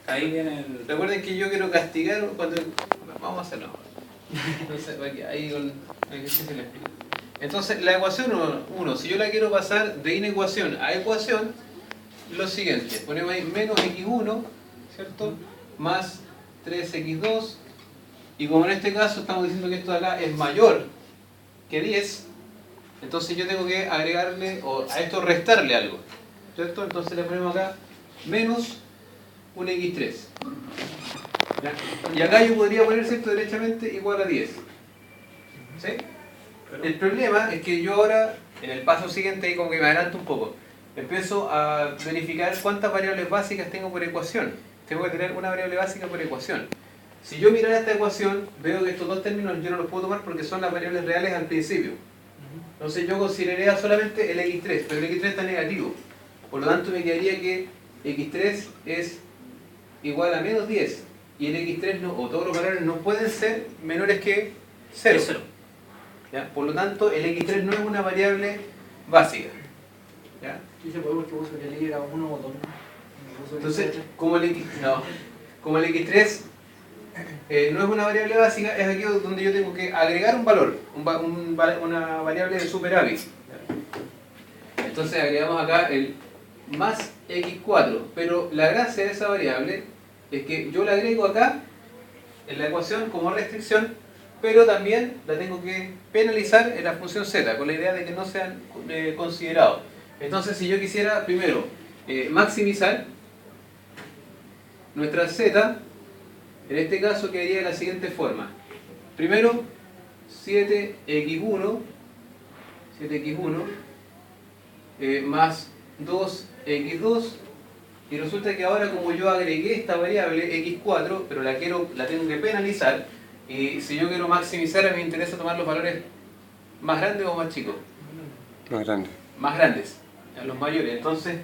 Ahí viene el... Recuerden que yo quiero castigar cuando... Vamos a hacerlo ahora. Entonces, ahí con el ejercicio le explico. Entonces, la ecuación 1, si yo la quiero pasar de inecuación a ecuación, lo siguiente, ponemos ahí menos x1, ¿cierto? Más 3x2, y como en este caso estamos diciendo que esto de acá es mayor que 10, entonces yo tengo que agregarle, o a esto restarle algo, ¿cierto? Entonces le ponemos acá menos un x3. ¿Ya? Y acá yo podría poner, ¿cierto?, derechamente igual a 10. ¿Sí? El problema es que yo ahora, en el paso siguiente, como que me adelanto un poco, empiezo a verificar cuántas variables básicas tengo por ecuación. Tengo que tener una variable básica por ecuación. Si yo mirara esta ecuación, veo que estos dos términos yo no los puedo tomar porque son las variables reales al principio. Entonces yo consideraría solamente el x3, pero el x3 está negativo. Por lo tanto me quedaría que x3 es igual a menos 10. Y el x3 no, o todos los valores no pueden ser menores que 0. ¿Ya? Por lo tanto, el x3 no es una variable básica. ¿Ya? ¿Sí se puede porque vos que le era 1 o 2? Entonces, como el x3 no es una variable básica, es aquí donde yo tengo que agregar un valor, una variable de superávit. Entonces agregamos acá el más x4, pero la gracia de esa variable es que yo la agrego acá en la ecuación como restricción, pero también la tengo que penalizar en la función z, con la idea de que no sean considerados. Entonces, si yo quisiera primero maximizar nuestra z, en este caso quedaría de la siguiente forma. Primero, 7x1 más 2x2, y resulta que ahora, como yo agregué esta variable x4, pero la tengo que penalizar, y si yo quiero maximizar, me interesa tomar los valores más grandes o más chicos. Más grande. Más grandes, los mayores. Entonces,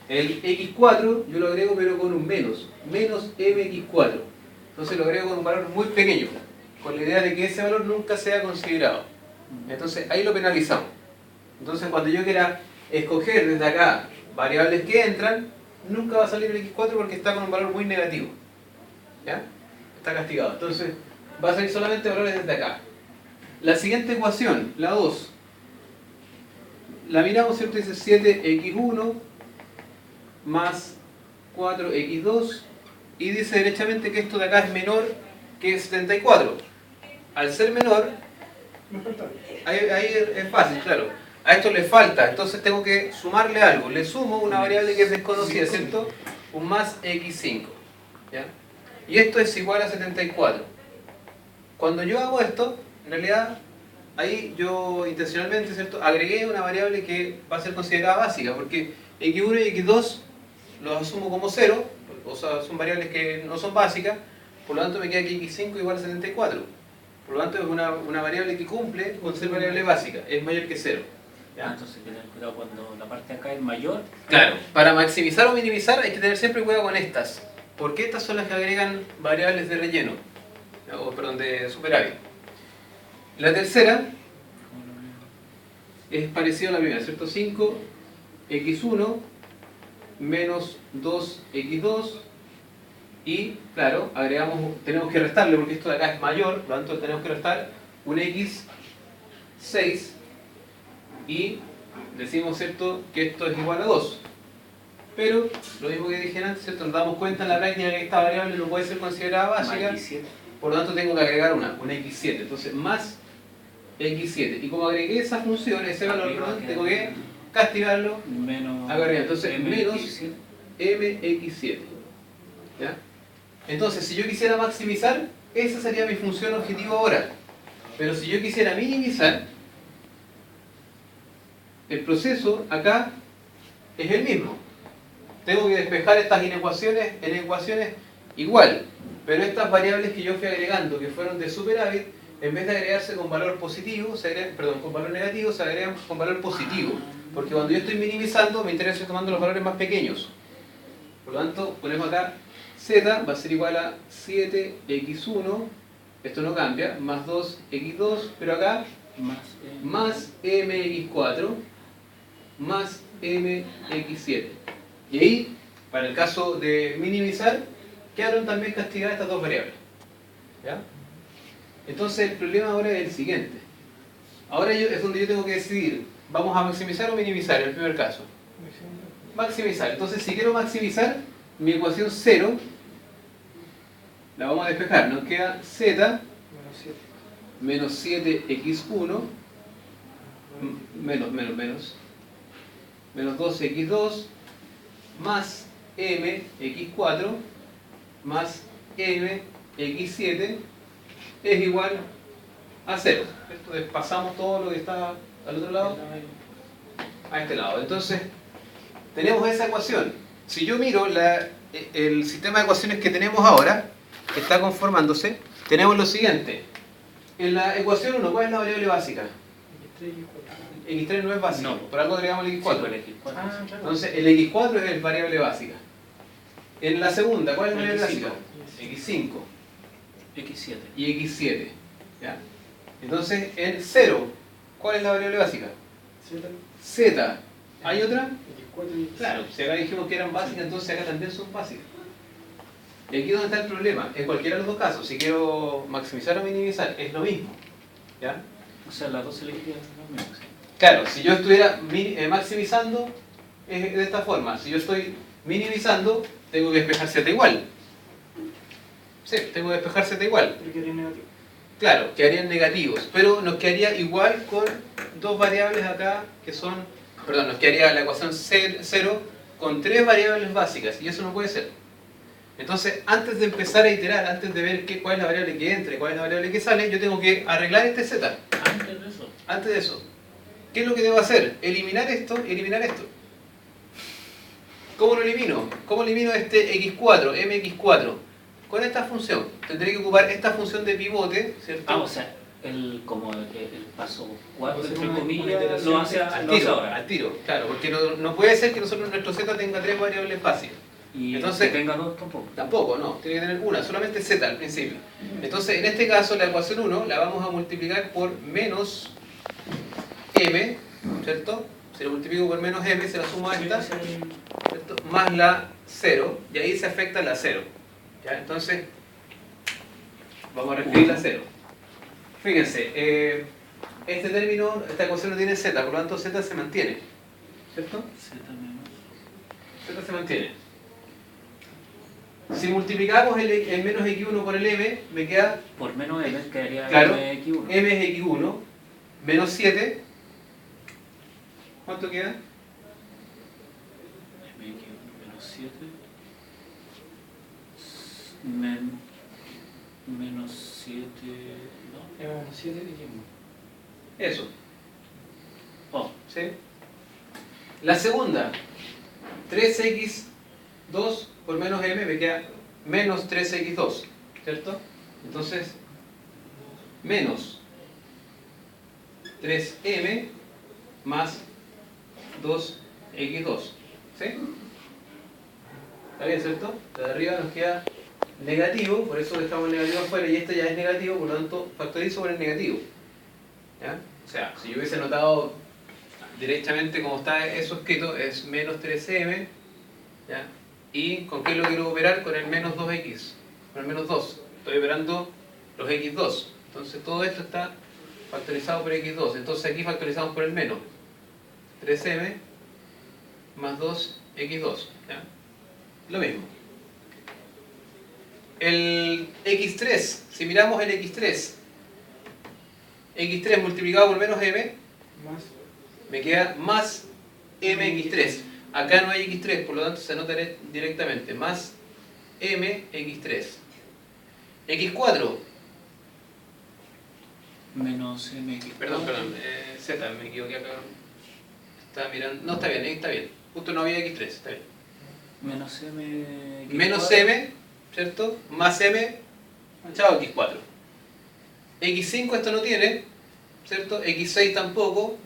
el x4 yo lo agrego pero con un menos mx4. Entonces lo agrego con un valor muy pequeño, con la idea de que ese valor nunca sea considerado. Entonces ahí lo penalizamos. Entonces cuando yo quiera escoger desde acá variables que entran, nunca va a salir el x4 porque está con un valor muy negativo. ¿Ya? Está castigado. Entonces va a salir solamente valores desde acá. La siguiente ecuación, la 2, la miramos, ¿cierto? Dice 7x1 más 4x2, y dice derechamente que esto de acá es menor que 74. Al ser menor, ahí es fácil, claro. A esto le falta, entonces tengo que sumarle algo. Le sumo una variable que es desconocida, ¿cierto? Un más x5. ¿Ya? Y esto es igual a 74. Cuando yo hago esto, en realidad, ahí yo intencionalmente, ¿cierto?, agregué una variable que va a ser considerada básica, porque x1 y x2 los asumo como 0, o sea, son variables que no son básicas, por lo tanto me queda que x5 igual a 74. Por lo tanto es una variable que cumple con ser variable básica, es mayor que 0. ¿Ya? Entonces tener cuidado cuando la parte de acá es mayor. Claro, para maximizar o minimizar hay que tener siempre cuidado con estas, porque estas son las que agregan variables de relleno, o perdón, de superávit. La tercera es parecida a la primera, ¿cierto? 5x1 menos 2x2, y claro, tenemos que restarle porque esto de acá es mayor, por lo tanto tenemos que restar un x6, y decimos, ¿cierto?, que esto es igual a 2. Pero, lo mismo que dije antes, ¿cierto?, nos damos cuenta en la práctica que esta variable no puede ser considerada básica, por lo tanto tengo que agregar un x7, entonces más x7. Y como agregué esa función, ese valor, tengo que castigarlo acá arriba. Entonces, menos mx7. ¿Ya? Entonces, si yo quisiera maximizar, esa sería mi función objetivo ahora. Pero si yo quisiera minimizar, el proceso acá es el mismo. Tengo que despejar estas inecuaciones en ecuaciones igual, pero estas variables que yo fui agregando, que fueron de superávit, en vez de agregarse con valor positivo, con valor negativo, se agregan con valor positivo. Porque cuando yo estoy minimizando, me interesa ir tomando los valores más pequeños. Por lo tanto, ponemos acá z va a ser igual a 7x1, esto no cambia, más 2x2, pero acá más mx4 más mx7. Y ahí, Para el caso de minimizar, quedaron también castigadas estas dos variables. ¿Ya? Entonces el problema ahora es el siguiente. Ahora es donde yo tengo que decidir, ¿vamos a maximizar o minimizar en el primer caso? Maximizar. Entonces si quiero maximizar, mi ecuación 0 la vamos a despejar. Nos queda z menos 7x1 menos 2x2 más mx4 más mx7 es igual a 0. Esto despasamos todo lo que está al otro lado a este lado. Entonces tenemos esa ecuación. Si yo miro el sistema de ecuaciones que tenemos ahora, que está conformándose, tenemos lo siguiente. En la ecuación 1, ¿cuál es la variable básica? X3 no es básico, No. por algo agregamos el Sí, X4. por el X4. Ah, claro. Entonces el X4 es la variable básica. En la segunda, ¿cuál es la variable básica? X5 X7. y X7. ¿Ya? Entonces en 0, ¿cuál es la variable básica? Z. ¿Hay otra? Claro, si acá dijimos que eran básicas, entonces acá también son básicas. Y aquí es donde está el problema. En cualquiera de los dos casos, si quiero maximizar o minimizar, es lo mismo. ¿Ya? O sea, las dos elegidas son las mismas. ¿Sí? Claro, si yo estuviera maximizando, es de esta forma. Si yo estoy minimizando, tengo que despejar Z igual. Sí, tengo que despejar Z igual. Claro, quedarían negativos, pero nos quedaría igual con dos variables acá que son, perdón, nos quedaría la ecuación 0 con tres variables básicas, y eso no puede ser. Entonces, antes de empezar a iterar, antes de ver cuál es la variable que entra y cuál es la variable que sale, yo tengo que arreglar este Z. Antes de eso. Antes de eso, ¿qué es lo que debo hacer? Eliminar esto y eliminar esto. ¿Cómo lo elimino? ¿Cómo elimino este x4, mx4? Con esta función. Tendré que ocupar esta función de pivote, ¿cierto? Ah, o sea, como el paso 4, Hacer entre una comillas, iteración lo hace al lo hace tiro, ahora. al tiro, claro, porque no puede ser que nuestro z tenga tres variables básicas. Y Entonces- que tenga dos tampoco. Tampoco, no, tiene que tener una, solamente z al principio. Entonces, en este caso, la ecuación 1 la vamos a multiplicar por menos m, ¿cierto? Si lo multiplico por menos m, se la sumo a esta, ¿cierto? Más la 0, y ahí se afecta la 0. ¿Ya? Entonces, vamos a referir la 0. Fíjense, este término, esta ecuación no tiene z, por lo tanto z se mantiene, ¿cierto? Z menos. Z se mantiene. Si multiplicamos el menos x1 por el m, me queda Por menos M quedaría Claro. MX1. m es x1 menos 7. ¿Cuánto queda? MX1 menos 7. Menos 7. ¿No? Eso. Oh, ¿Sí? La segunda, 3x2 por menos m me queda menos 3x2, ¿cierto? Entonces, menos 3m más 2x2, ¿sí? ¿Está bien, cierto? La de arriba nos queda negativo, por eso dejamos el negativo afuera y este ya es negativo, por lo tanto factorizo por el negativo. ¿Ya? O sea, si yo hubiese notado directamente como está eso escrito, es menos 3m, ¿ya? ¿Y con qué lo quiero operar? Con el menos 2x, con el menos 2. Estoy operando los x2. Entonces todo esto está factorizado por x2. Entonces aquí factorizamos por el menos 3m más 2x2. ¿Ya? Lo mismo. El x3, si miramos el x3 multiplicado por menos m, me queda más mx3. Acá no hay x3, por lo tanto se anota directamente. Más mx3. x4. menos MX. Perdón, z, me equivoqué acá. Estaba mirando. No, está bien, está bien. Justo no había x3, está bien. Menos M. Menos m, ¿cierto? Más m, chao x4. x5 esto no tiene, ¿cierto? x6 tampoco.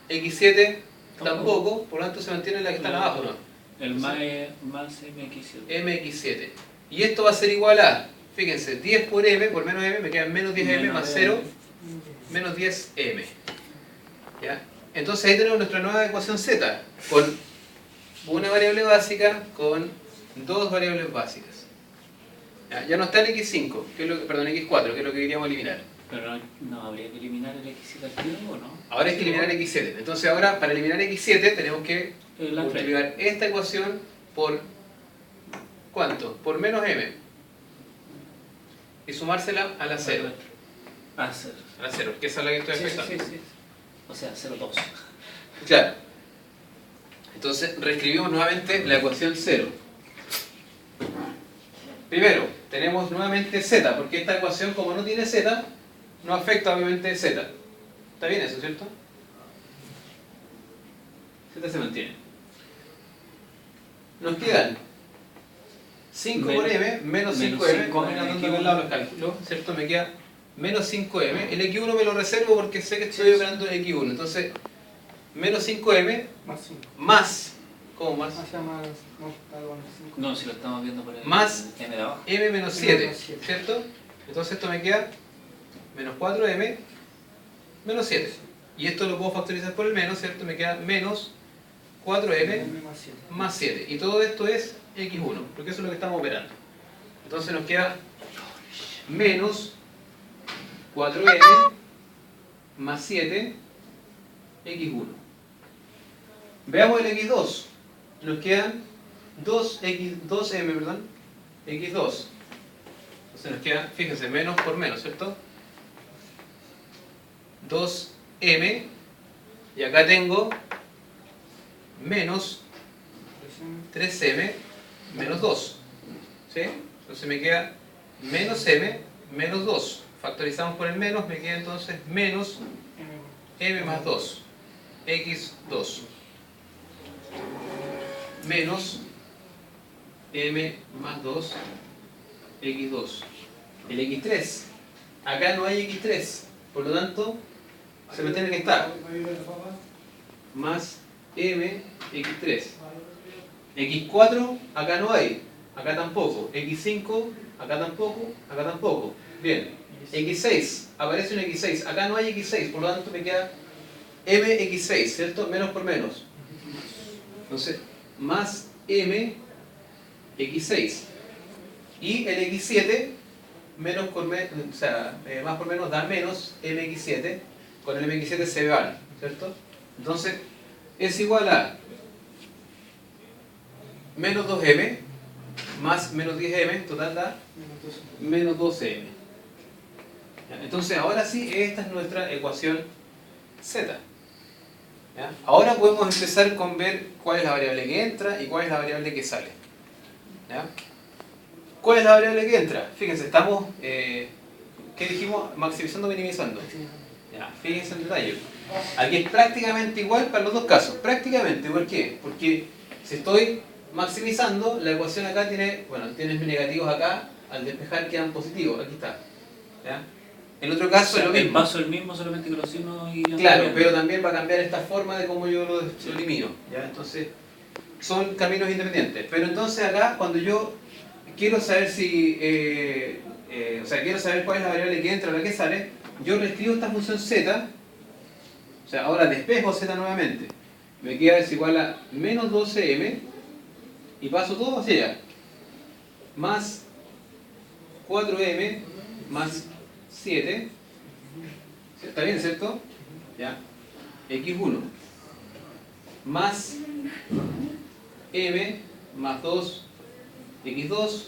x7 tampoco, por lo tanto se mantiene la que está abajo, ¿no? El más MX7. mx7. Y esto va a ser igual a, fíjense, 10 por m, por menos m, me quedan menos 10m más 0, menos 10m. ¿Ya? Entonces ahí tenemos nuestra nueva ecuación z, con una variable básica con dos variables básicas. Ya no está en x5, perdón, x4, que es lo que queríamos eliminar. Pero no habría que eliminar el x7 activo, ¿o no? Ahora hay que eliminar x7. Entonces ahora, para eliminar x7, tenemos que La multiplicar esta ecuación por ¿cuánto? Por menos m. Y sumársela a la 0. Ah, 0. A la 0, que esa es la que estoy afectando. Sí. O sea, 0,2. Claro. Entonces reescribimos nuevamente la ecuación 0. Primero, tenemos nuevamente z, porque esta ecuación, como no tiene z, no afecta obviamente z. ¿Está bien eso, cierto? Z se mantiene. Nos quedan 5 por m menos 5m, combinando al lado los cálculos, ¿cierto? Me queda menos 5m. El x1 me lo reservo porque sé que estoy operando en x1. Entonces, menos 5m Más 5. más, ¿cómo más? Más no, está igual, 5. No, si lo estamos viendo por el Más m de abajo. m menos 7, Menos 7. ¿cierto? Entonces esto me queda menos 4m menos 7. Y esto lo puedo factorizar por el menos, ¿cierto? Me queda menos 4m Más 7. más 7. Y todo esto es x1, porque eso es lo que estamos operando. Entonces nos queda menos 4m más 7 x1. Veamos el x2. Nos quedan 2m, perdón, x2. Entonces nos queda, fíjense, menos por menos, ¿cierto? 2m, y acá tengo menos 3m menos 2. ¿Sí? Entonces me queda menos m menos 2. Factorizamos por el menos, me queda entonces menos m más 2, x2. Menos m más 2, x2. El x3. Acá no hay x3, por lo tanto, se me tiene que estar. Más m, x3. x4, acá no hay, acá tampoco. x5, acá tampoco, acá tampoco. Bien, x6, aparece un x6, acá no hay x6, por lo tanto me queda mx6, ¿cierto? Menos por menos. Entonces, más m, x6. Y el x7, menos por menos, o sea, más por menos da menos mx7, con el mx7 se van, ¿cierto? Entonces, es igual a menos 2m más menos 10m, total da menos 12m. Entonces, ahora sí, esta es nuestra ecuación z. ¿Ya? Ahora podemos empezar con ver cuál es la variable que entra y cuál es la variable que sale. ¿Ya? ¿Cuál es la variable que entra? Fíjense, estamos, ¿qué dijimos? Maximizando o minimizando. Ya, fíjense el detalle. Aquí es prácticamente igual para los dos casos. Prácticamente, ¿por qué? Porque si estoy maximizando, la ecuación acá tiene, bueno, tienes negativos acá, al despejar quedan positivos, aquí está. ¿Ya? El otro caso es lo El mismo. paso es el mismo, solamente que los signos y Claro, pero también va a cambiar esta forma de cómo yo lo elimino. ¿Ya? Entonces, son caminos independientes. Pero entonces acá, cuando yo quiero saber si, o sea, quiero saber cuál es la variable que entra o la que sale, yo reescribo esta función z, o sea, ahora despejo z nuevamente. Me queda es igual a menos 12m, y paso todo hacia allá. Más 4m más 7. ¿Está bien, cierto? Ya. x1 más m más 2 x2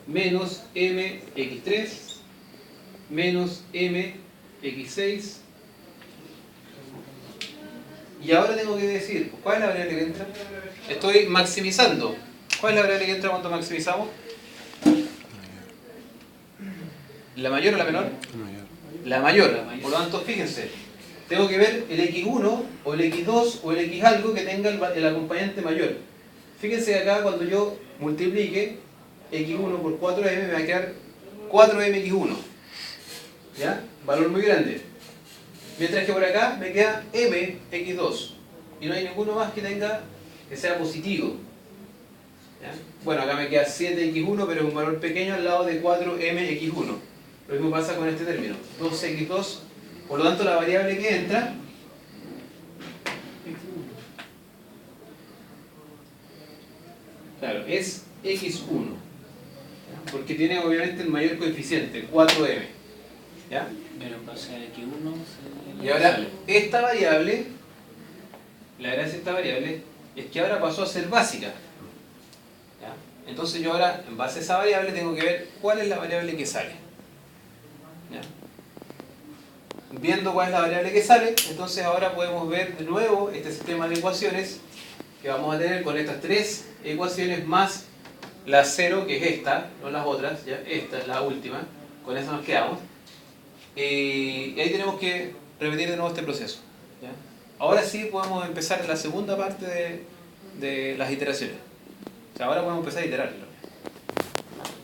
menos m x3 menos m x6. Y ahora tengo que decir, ¿cuál es la variable que entra? Estoy maximizando. ¿Cuál es la variable que entra cuando maximizamos? ¿La mayor o la menor? La mayor. Por lo tanto, fíjense, tengo que ver el x1 o el x2 o el x algo que tenga el acompañante mayor. Fíjense acá cuando yo multiplique x1 por 4m me va a quedar 4mx1. ¿Ya? Valor muy grande. Mientras que por acá me queda mx2. Y no hay ninguno más que sea positivo. ¿Ya? Bueno, acá me queda 7x1, pero es un valor pequeño al lado de 4mx1. Lo mismo pasa con este término, 2x2. Por lo tanto, la variable que entra Claro, es x1. ¿Ya? Porque tiene obviamente el mayor coeficiente, el 4m. ¿Ya? Pero en base a X1 Y ahora, esta variable, la gracia de esta variable es que ahora pasó a ser básica. ¿Ya? Entonces yo ahora, en base a esa variable, tengo que ver cuál es la variable que sale. ¿Ya? Viendo cuál es la variable que sale, entonces ahora podemos ver de nuevo este sistema de ecuaciones que vamos a tener con estas tres ecuaciones más la 0, que es esta, no las otras, ¿ya? Esta es la última, con eso nos quedamos. Y ahí tenemos que repetir de nuevo este proceso. ¿Ya? Ahora sí podemos empezar la segunda parte de las iteraciones. O sea, ahora podemos empezar a iterarlo.